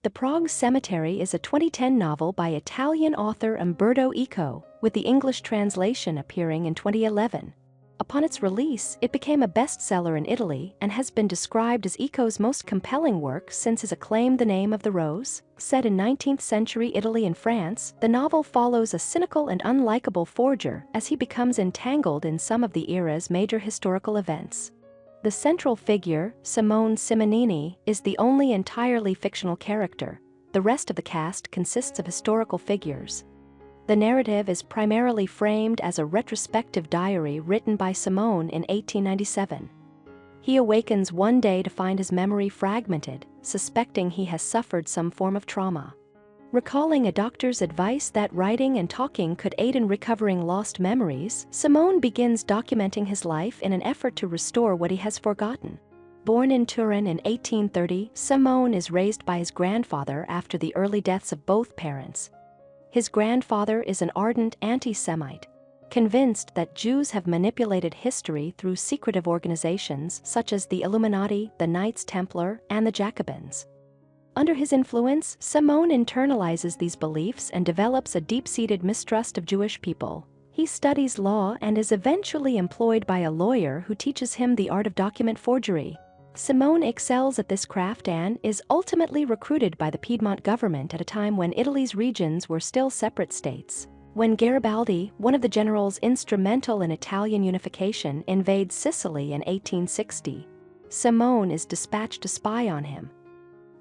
The Prague Cemetery is a 2010 novel by Italian author Umberto Eco, with the English translation appearing in 2011. Upon its release, it became a bestseller in Italy and has been described as Eco's most compelling work since his acclaim The Name of the Rose. Set in 19th-century Italy and France, the novel follows a cynical and unlikable forger as he becomes entangled in some of the era's major historical events. The central figure, Simone Simonini, is the only entirely fictional character. The rest of the cast consists of historical figures. The narrative is primarily framed as a retrospective diary written by Simone in 1897. He awakens one day to find his memory fragmented, suspecting he has suffered some form of trauma. Recalling a doctor's advice that writing and talking could aid in recovering lost memories, Simone begins documenting his life in an effort to restore what he has forgotten. Born in Turin in 1830, Simone is raised by his grandfather after the early deaths of both parents. His grandfather is an ardent anti-Semite, convinced that Jews have manipulated history through secretive organizations such as the Illuminati, the Knights Templar, and the Jacobins. Under his influence, Simone internalizes these beliefs and develops a deep-seated mistrust of Jewish people. He studies law and is eventually employed by a lawyer who teaches him the art of document forgery. Simone excels at this craft and is ultimately recruited by the Piedmont government at a time when Italy's regions were still separate states. When Garibaldi, one of the generals instrumental in Italian unification, invades Sicily in 1860, Simone is dispatched to spy on him.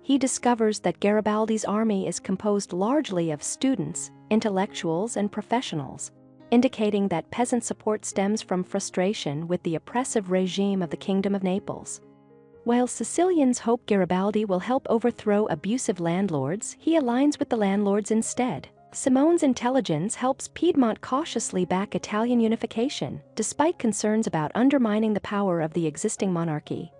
He discovers that Garibaldi's army is composed largely of students, intellectuals, and professionals, indicating that peasant support stems from frustration with the oppressive regime of the Kingdom of Naples. While Sicilians hope Garibaldi will help overthrow abusive landlords, he aligns with the landlords instead. Simone's intelligence helps Piedmont cautiously back Italian unification, despite concerns about undermining the power of the existing monarchy.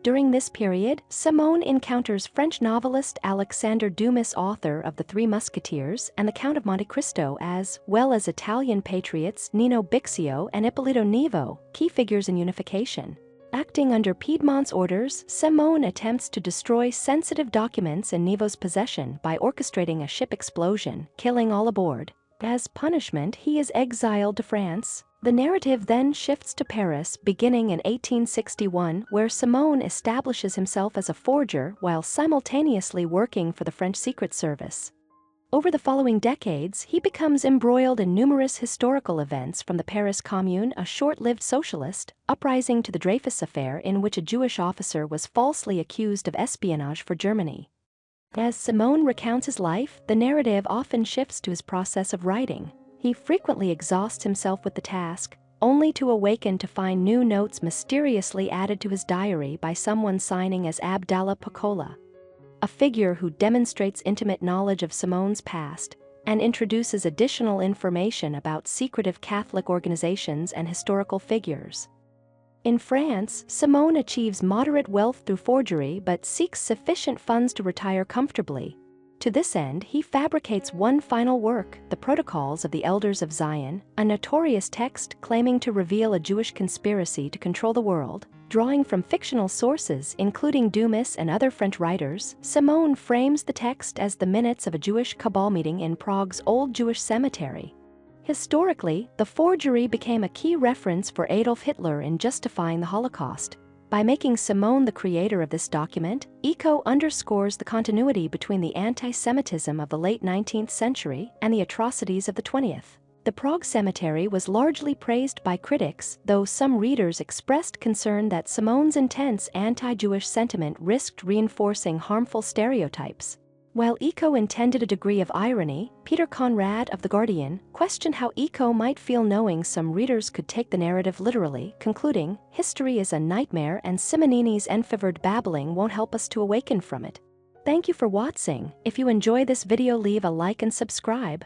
During this period, Simone encounters French novelist Alexandre Dumas, author of The Three Musketeers and The Count of Monte Cristo, as well as Italian patriots Nino Bixio and Ippolito Nevo, key figures in unification. Acting under Piedmont's orders, Simone attempts to destroy sensitive documents in Nevo's possession by orchestrating a ship explosion, killing all aboard. As punishment, he is exiled to France. The narrative then shifts to Paris, beginning in 1861, where Simone establishes himself as a forger while simultaneously working for the French Secret Service. Over the following decades, he becomes embroiled in numerous historical events, from the Paris Commune, a short-lived socialist uprising, to the Dreyfus Affair, in which a Jewish officer was falsely accused of espionage for Germany. As Simone recounts his life, the narrative often shifts to his process of writing. He frequently exhausts himself with the task, only to awaken to find new notes mysteriously added to his diary by someone signing as Abdallah Piccola, a figure who demonstrates intimate knowledge of Simone's past and introduces additional information about secretive Catholic organizations and historical figures. In France, Simone achieves moderate wealth through forgery but seeks sufficient funds to retire comfortably. To this end, he fabricates one final work, The Protocols of the Elders of Zion, a notorious text claiming to reveal a Jewish conspiracy to control the world. Drawing from fictional sources, including Dumas and other French writers, Simone frames the text as the minutes of a Jewish cabal meeting in Prague's Old Jewish Cemetery. Historically, the forgery became a key reference for Adolf Hitler in justifying the Holocaust. By making Simone the creator of this document, Eco underscores the continuity between the anti-Semitism of the late 19th century and the atrocities of the 20th. The Prague Cemetery was largely praised by critics, though some readers expressed concern that Simone's intense anti-Jewish sentiment risked reinforcing harmful stereotypes. While Eco intended a degree of irony, Peter Conrad of The Guardian questioned how Eco might feel knowing some readers could take the narrative literally, concluding, "History is a nightmare and Simonini's enfevered babbling won't help us to awaken from it." Thank you for watching. If you enjoy this video, leave a like and subscribe.